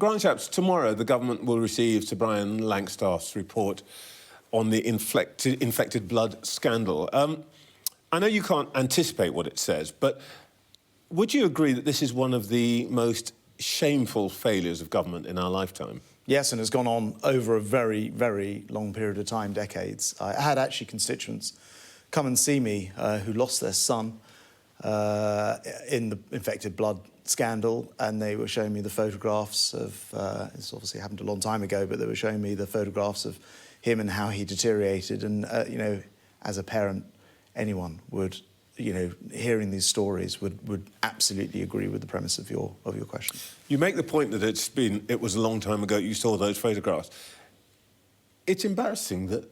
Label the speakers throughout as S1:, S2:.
S1: Grant Shapps, tomorrow the government will receive Sir Brian Langstaff's report on the infected blood scandal. I know you can't anticipate what it says, but would you agree that this is one of the most shameful failures of government in our lifetime?
S2: Yes, and it's gone on over a very, very long period of time, decades. I had actually constituents come and see me who lost their son in the infected blood scandal, and they were showing me the photographs of, this obviously happened a long time ago, but they were showing me the photographs of him and how he deteriorated. And, you know, as a parent, anyone would, you know, hearing these stories would absolutely agree with the premise of your question.
S1: You make the point that it was a long time ago you saw those photographs. It's embarrassing that,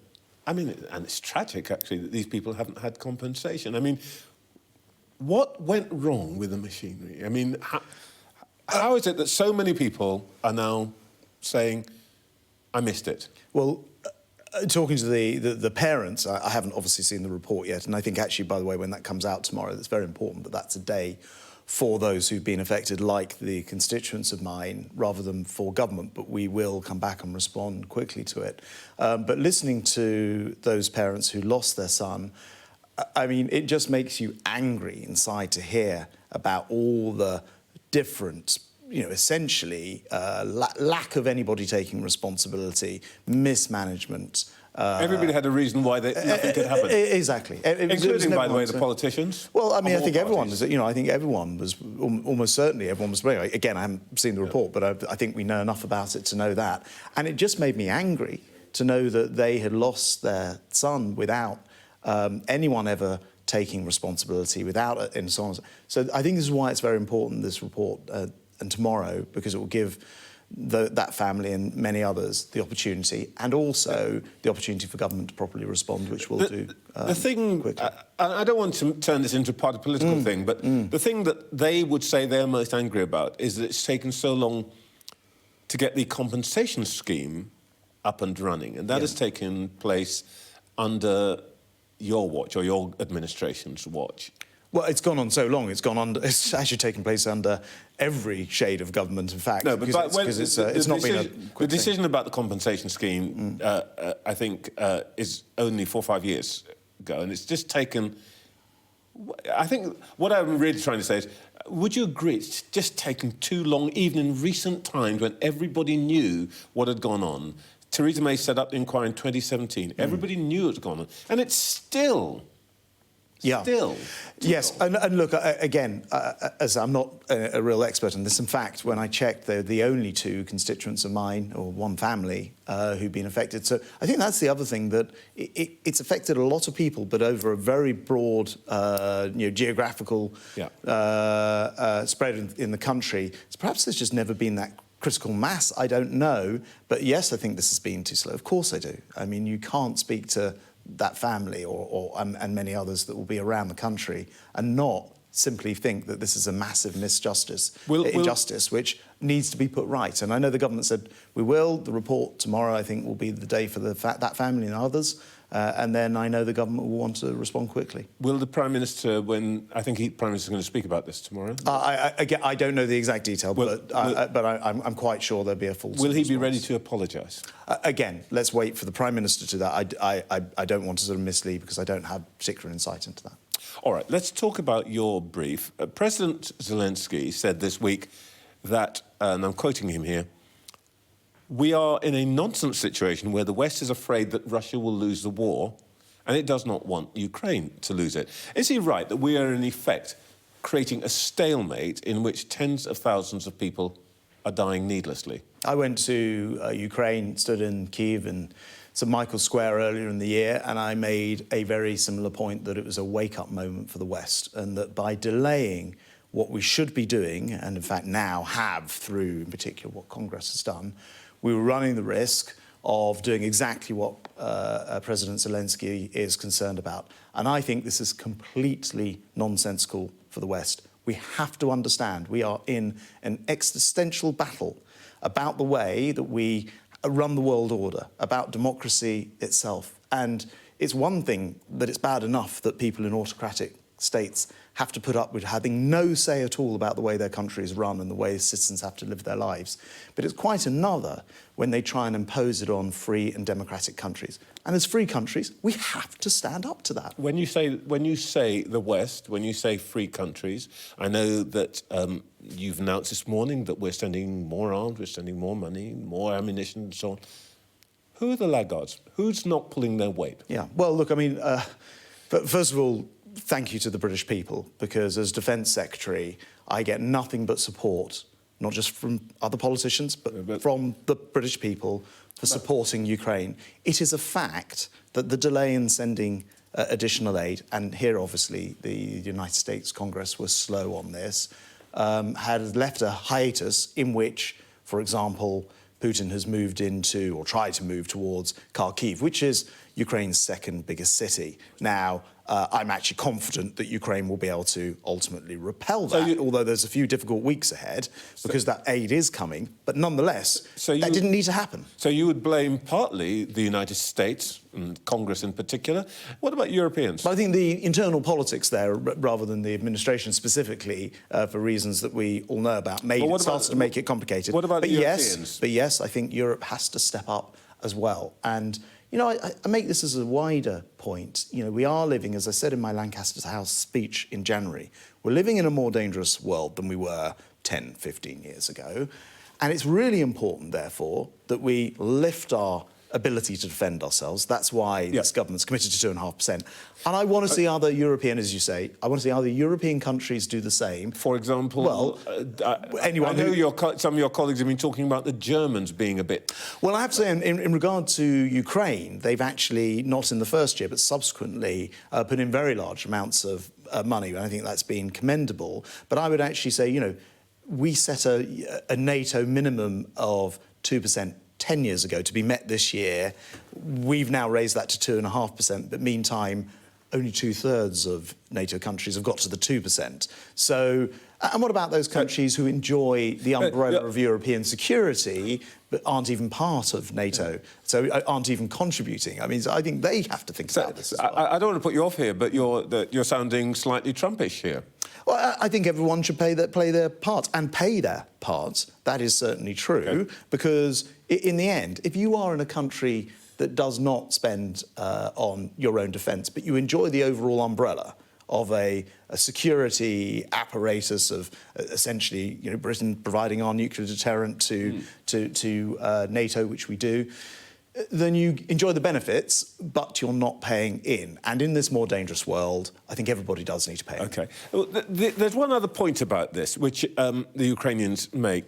S1: I mean, and it's tragic, actually, that these people haven't had compensation. I mean, what went wrong with the machinery? I mean, how is it that so many people are now saying, I missed it?
S2: Well, talking to the parents, I haven't obviously seen the report yet, and I think actually, by the way, when that comes out tomorrow, it's very important that that's a day for those who've been affected, like the constituents of mine, rather than for government, but we will come back and respond quickly to it. But listening to those parents who lost their son, I mean, it just makes you angry inside to hear about all the different, you know, essentially lack of anybody taking responsibility, mismanagement.
S1: Everybody had a reason why nothing could happen.
S2: Exactly.
S1: Including, by the way, the politicians.
S2: Well, I mean, I think everyone was, you know, I think everyone was, almost certainly everyone was, again, I haven't seen the report, but I think we know enough about it to know that. And it just made me angry to know that they had lost their son without anyone ever taking responsibility, without it, and so on. So I think this is why it's very important, this report, and tomorrow, because it will give that family and many others the opportunity, and also the opportunity for government to properly respond, which we'll do
S1: the thing,
S2: quickly.
S1: I don't want to turn this into a part of political thing, but the thing that they would say they're most angry about is that it's taken so long to get the compensation scheme up and running, and that has taken place under your watch, or your administration's watch.
S2: Well, it's gone on so long. It's actually taken place under every shade of government, in fact.
S1: No, but
S2: it's not been a quick
S1: the decision about the compensation scheme, I think, is only 4 or 5 years ago, and it's just taken. I think what I'm really trying to say is, would you agree it's just taken too long, even in recent times when everybody knew what had gone on? Theresa May set up the inquiry in 2017. Everybody knew it had gone on, and it's still.
S2: Yes, and look, again, as I'm not a real expert on this, in fact, when I checked, they're the only 2 constituents of mine, or one family, who've been affected. So I think that's the other thing, that it's affected a lot of people, but over a very broad, geographical spread in the country. So perhaps there's just never been that critical mass, I don't know. But yes, I think this has been too slow. Of course I do. I mean, you can't speak to that family and many others that will be around the country and not simply think that this is a massive injustice which needs to be put right. And I know the government said we will. The report tomorrow, I think, will be the day for that family and others. And then I know the government will want to respond quickly.
S1: Will the Prime Minister, I think the Prime Minister is going to speak about this tomorrow?
S2: I don't know the exact detail, but I'm quite sure there'll be a full.
S1: Will he be ready to apologise?
S2: Again, let's wait for the Prime Minister to that. I don't want to sort of mislead, because I don't have particular insight into that.
S1: All right, let's talk about your brief. President Zelenskyy said this week that, and I'm quoting him here, "We are in a nonsense situation where the West is afraid that Russia will lose the war, and it does not want Ukraine to lose it." Is he right that we are, in effect, creating a stalemate in which tens of thousands of people are dying needlessly?
S2: I went to Ukraine, stood in Kyiv and St. Michael's Square earlier in the year, and I made a very similar point, that it was a wake-up moment for the West, and that by delaying what we should be doing, and in fact now have through, in particular, what Congress has done, we were running the risk of doing exactly what President Zelenskyy is concerned about. And I think this is completely nonsensical for the West. We have to understand we are in an existential battle about the way that we run the world order, about democracy itself. And it's one thing that it's bad enough that people in autocratic states have to put up with having no say at all about the way their country is run and the way citizens have to live their lives. But it's quite another when they try and impose it on free and democratic countries. And as free countries, we have to stand up to that.
S1: When you say the West, when you say free countries, I know that you've announced this morning that we're sending more arms, we're sending more money, more ammunition and so on. Who are the laggards? Who's not pulling their weight?
S2: Yeah, well, look, I mean, first of all, thank you to the British people, because as Defence Secretary, I get nothing but support, not just from other politicians, but from the British people for supporting Ukraine. It is a fact that the delay in sending additional aid, and here obviously the United States Congress was slow on this, had left a hiatus in which, for example, Putin has moved into, or tried to move towards, Kharkiv, which is Ukraine's second biggest city. Now, I'm actually confident that Ukraine will be able to ultimately repel that, although there's a few difficult weeks ahead, because that aid is coming. But nonetheless, that didn't need to happen.
S1: So you would blame partly the United States, and Congress in particular. What about Europeans?
S2: But I think the internal politics there, rather than the administration specifically, for reasons that we all know about, starts to make it complicated.
S1: What about the Europeans?
S2: But yes, I think Europe has to step up as well. And you know, I make this as a wider point. You know, we are living, as I said in my Lancaster House speech in January, we're living in a more dangerous world than we were 10, 15 years ago. And it's really important, therefore, that we lift our ability to defend ourselves. That's why this government's committed to 2.5%. And I want to see other European, as you say, I want to see other European countries do the same.
S1: For example,
S2: I
S1: know some of your colleagues have been talking about the Germans being a bit...
S2: Well, I have to say, in regard to Ukraine, they've actually, not in the first year, but subsequently, put in very large amounts of money, and I think that's been commendable. But I would actually say, you know, we set a NATO minimum of 2% 10 years ago to be met this year. We've now raised that to 2.5%, but meantime, only 2/3 of NATO countries have got to the 2%. So, and what about those countries who enjoy the umbrella of European security but aren't even part of NATO, so aren't even contributing? I mean, I think they have to think about this as well.
S1: I don't want to put you off here, but you're sounding slightly Trumpish here.
S2: Well, I think everyone should play their part, and pay their part. That is certainly true, because in the end, if you are in a country that does not spend on your own defence, but you enjoy the overall umbrella of a security apparatus of essentially, you know, Britain providing our nuclear deterrent to NATO, which we do, then you enjoy the benefits, but you're not paying in. And in this more dangerous world, I think everybody does need to pay in.
S1: OK. Well, there's one other point about this, which the Ukrainians make.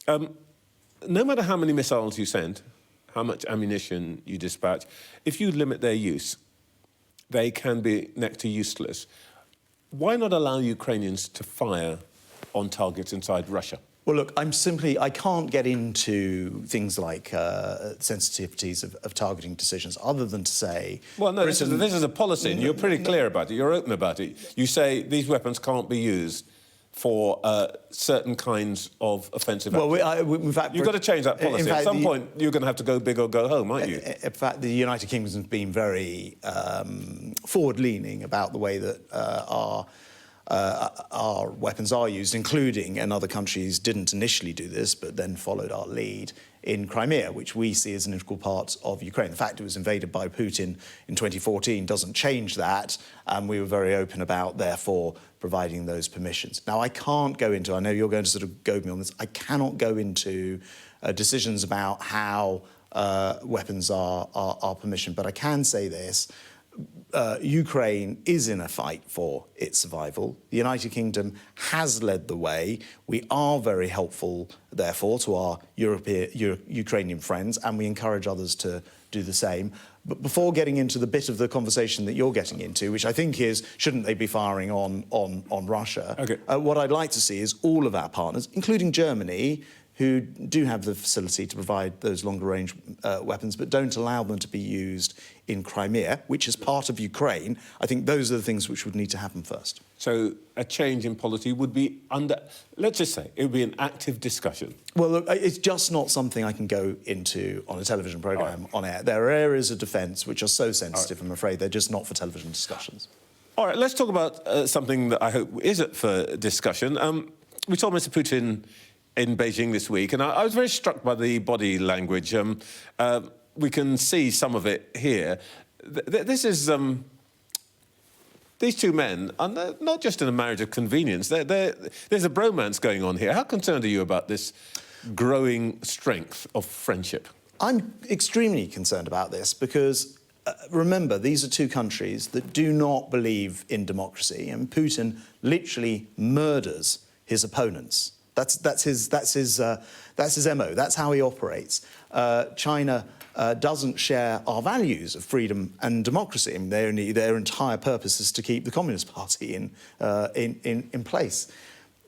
S1: No matter how many missiles you send, how much ammunition you dispatch, if you limit their use, they can be next to useless. Why not allow Ukrainians to fire on targets inside Russia?
S2: Well, look, I can't get into things like sensitivities of targeting decisions, other than to say...
S1: Well, no, this is a policy, and you're pretty clear about it. You're open about it. You say these weapons can't be used for certain kinds of offensive action.
S2: Well, in fact...
S1: You've got to change that policy. At some point, you're going to have to go big or go home, aren't you?
S2: In fact, the United Kingdom has been very forward-leaning about the way that our weapons are used, including, and other countries didn't initially do this, but then followed our lead in Crimea, which we see as an integral part of Ukraine. The fact it was invaded by Putin in 2014 doesn't change that, and we were very open about, therefore, providing those permissions. Now, I can't go into, I know you're going to sort of goad me on this, I cannot go into decisions about how weapons are permissioned, but I can say this. Ukraine is in a fight for its survival. The United Kingdom has led the way. We are very helpful, therefore, to our Ukrainian friends, and we encourage others to do the same. But before getting into the bit of the conversation that you're getting into, which I think is, shouldn't they be firing on Russia?
S1: Okay.
S2: What I'd like to see is all of our partners, including Germany, who do have the facility to provide those longer-range weapons, but don't allow them to be used in Crimea, which is part of Ukraine. I think those are the things which would need to happen first.
S1: So a change in policy would be let's just say, it would be an active discussion.
S2: Well, look, it's just not something I can go into on a television programme on air. There are areas of defence which are so sensitive, I'm afraid, they're just not for television discussions.
S1: All right, let's talk about something that I hope is up for discussion. We saw Mr. Putin in Beijing this week, and I was very struck by the body language. We can see some of it here. This is... These two men are not just in a marriage of convenience. There's a bromance going on here. How concerned are you about this growing strength of friendship?
S2: I'm extremely concerned about this because, remember, these are two countries that do not believe in democracy, and Putin literally murders his opponents. That's his MO. That's how he operates. China doesn't share our values of freedom and democracy. I mean, their entire purpose is to keep the Communist Party in place.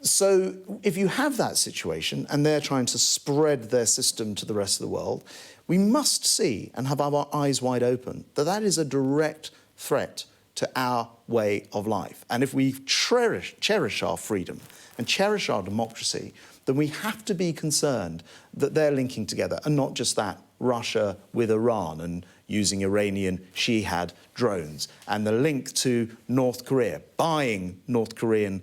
S2: So if you have that situation and they're trying to spread their system to the rest of the world, we must see and have our eyes wide open that that is a direct threat to our way of life. And if we cherish our freedom and cherish our democracy, then we have to be concerned that they're linking together, and not just that, Russia with Iran and using Iranian Shihad drones, and the link to North Korea, buying North Korean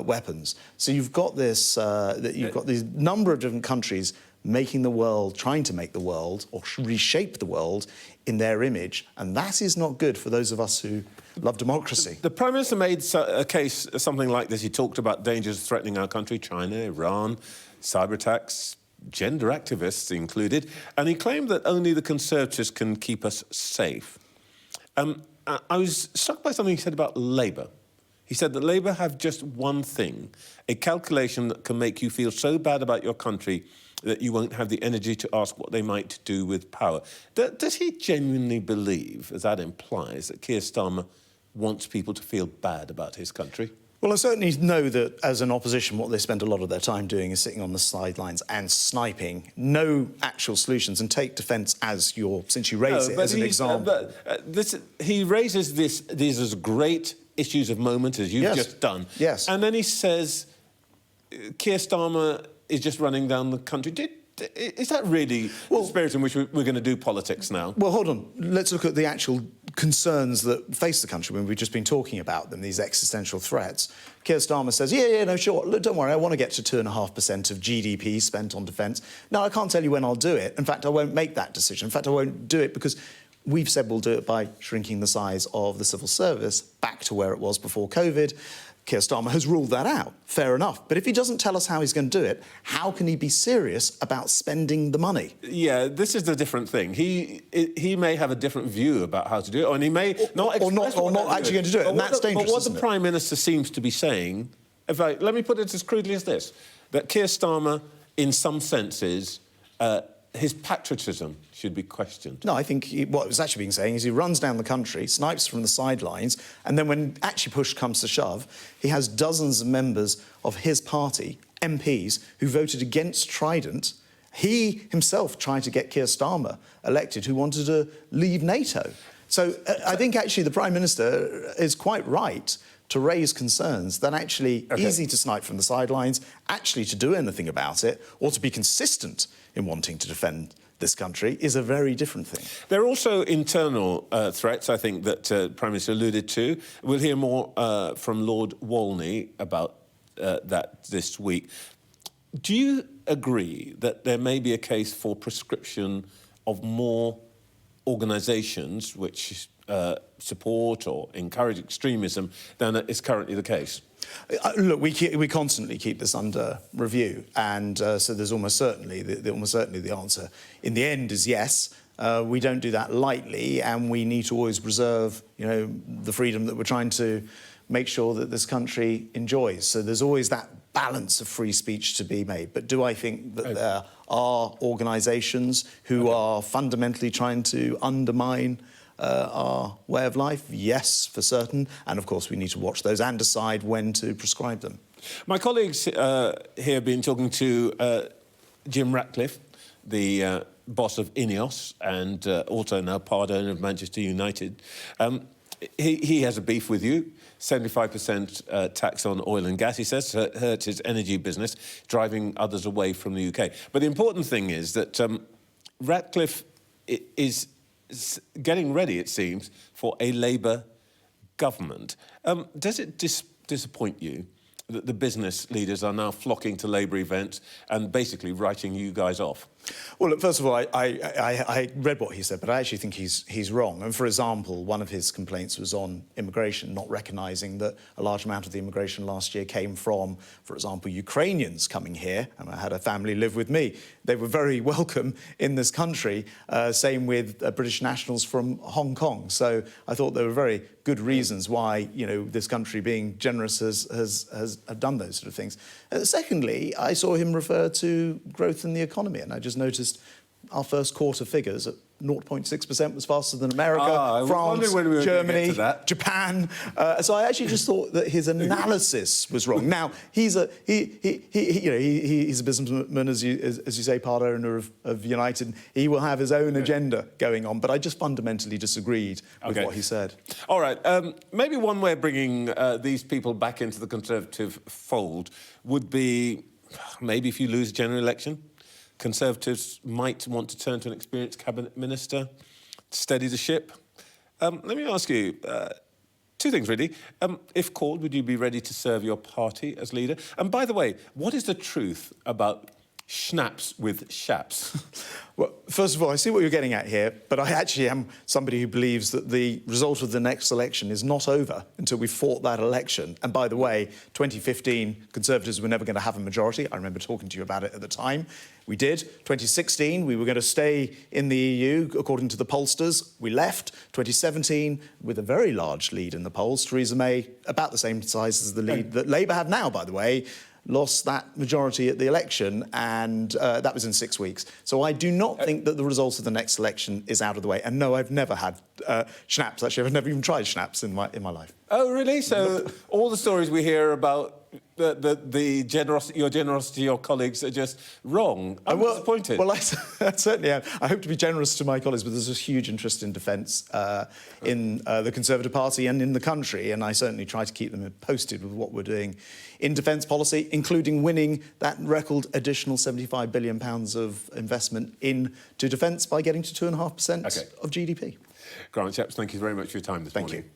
S2: weapons. So you've got this, you've got these number of different countries making the world, trying to make the world, or reshape the world in their image, and that is not good for those of us who love democracy.
S1: The Prime Minister made a case, something like this. He talked about dangers threatening our country, China, Iran, cyber attacks, gender activists included, and he claimed that only the Conservatives can keep us safe. I was struck by something he said about Labour. He said that Labour have just one thing, a calculation that can make you feel so bad about your country that you won't have the energy to ask what they might do with power. Does he genuinely believe, as that implies, that Keir Starmer wants people to feel bad about his country?
S2: Well, I certainly know that as an opposition, what they spend a lot of their time doing is sitting on the sidelines and sniping. No actual solutions. And take defence as since you raise it as an example.
S1: He raises these as great issues of moment, as you've just done.
S2: Yes.
S1: And then he says Keir Starmer is just running down the country. Is that really the spirit in which we're going to do politics now?
S2: Well, hold on. Let's look at the actual concerns that face the country when we've just been talking about them, these existential threats. Keir Starmer says, no, sure, look, don't worry, I want to get to 2.5% of GDP spent on defence. No, I can't tell you when I'll do it. In fact, I won't make that decision. In fact, I won't do it because we've said we'll do it by shrinking the size of the civil service back to where it was before COVID. Keir Starmer has ruled that out. Fair enough. But if he doesn't tell us how he's going to do it, how can he be serious about spending the money?
S1: Yeah, this is the different thing. He may have a different view about how to do it, and he may not
S2: actually going to do it, and that's dangerous.
S1: But what the Prime Minister seems to be saying, let me put it as crudely as this, that Keir Starmer, in some senses, his patriotism should be questioned.
S2: No, I think what was actually being saying is he runs down the country, snipes from the sidelines, and then when actually push comes to shove, he has dozens of members of his party, MPs, who voted against Trident. He himself tried to get Keir Starmer elected, who wanted to leave NATO. So I think actually the Prime Minister is quite right to raise concerns that actually easy to snipe from the sidelines, actually to do anything about it, or to be consistent in wanting to defend this country is a very different thing.
S1: There are also internal threats, I think, that Prime Minister alluded to. We'll hear more from Lord Walney about that this week. Do you agree that there may be a case for prescription of more organisations which support or encourage extremism than is currently the case?
S2: Look, we constantly keep this under review, and so there's almost certainly the answer in the end is yes. We don't do that lightly, and we need to always preserve, the freedom that we're trying to make sure that this country enjoys. So there's always that balance of free speech to be made. But do I think that there are organisations who are fundamentally trying to undermine our way of life? Yes, for certain. And of course, we need to watch those and decide when to prescribe them.
S1: My colleagues here have been talking to Jim Ratcliffe, the boss of Ineos and also now part owner of Manchester United. He has a beef with you. 75% tax on oil and gas, he says, hurts his energy business, driving others away from the UK. But the important thing is that Ratcliffe is getting ready, it seems, for a Labour government. Does it disappoint you that the business leaders are now flocking to Labour events and basically writing you guys off?
S2: Well, look, first of all, I read what he said, but I actually think he's wrong. And for example, one of his complaints was on immigration, not recognising that a large amount of the immigration last year came from, for example, Ukrainians coming here. And I had a family live with me. They were very welcome in this country. Same with British nationals from Hong Kong. So I thought there were very good reasons why, you know, this country being generous has done those sort of things. Secondly, I saw him refer to growth in the economy, and I just noticed our first quarter figures at 0.6% was faster than America, France, Germany, Japan. So I actually just thought that his analysis was wrong. Now he's a businessman, as you say, part owner of United. He will have his own agenda going on, but I just fundamentally disagreed with what he said.
S1: All right. Maybe one way of bringing these people back into the Conservative fold would be maybe if you lose a general election, Conservatives might want to turn to an experienced cabinet minister to steady the ship. Let me ask you two things, really. If called, would you be ready to serve your party as leader? And by the way, what is the truth about schnapps with Shapps?
S2: Well, first of all, I see what you're getting at here, but I actually am somebody who believes that the result of the next election is not over until we've fought that election. And by the way, 2015, Conservatives were never going to have a majority. I remember talking to you about it at the time. We did. 2016, we were going to stay in the EU, according to the pollsters. We left. 2017, with a very large lead in the polls. Theresa May, about the same size as the lead that Labour have now, by the way, lost that majority at the election, and that was in 6 weeks. So I do not think that the results of the next election is out of the way. And no, I've never had schnapps. Actually, I've never even tried schnapps in my life.
S1: Oh, really? So all the stories we hear about the generosity, your generosity to your colleagues are just wrong. I'm disappointed.
S2: Well, I certainly am. I hope to be generous to my colleagues, but there's a huge interest in defence in the Conservative Party and in the country, and I certainly try to keep them posted with what we're doing in defence policy, including winning that record additional £75 billion of investment into defence by getting to 2.5% of GDP.
S1: Grant Shapps, thank you very much for your time this morning.
S2: Thank you.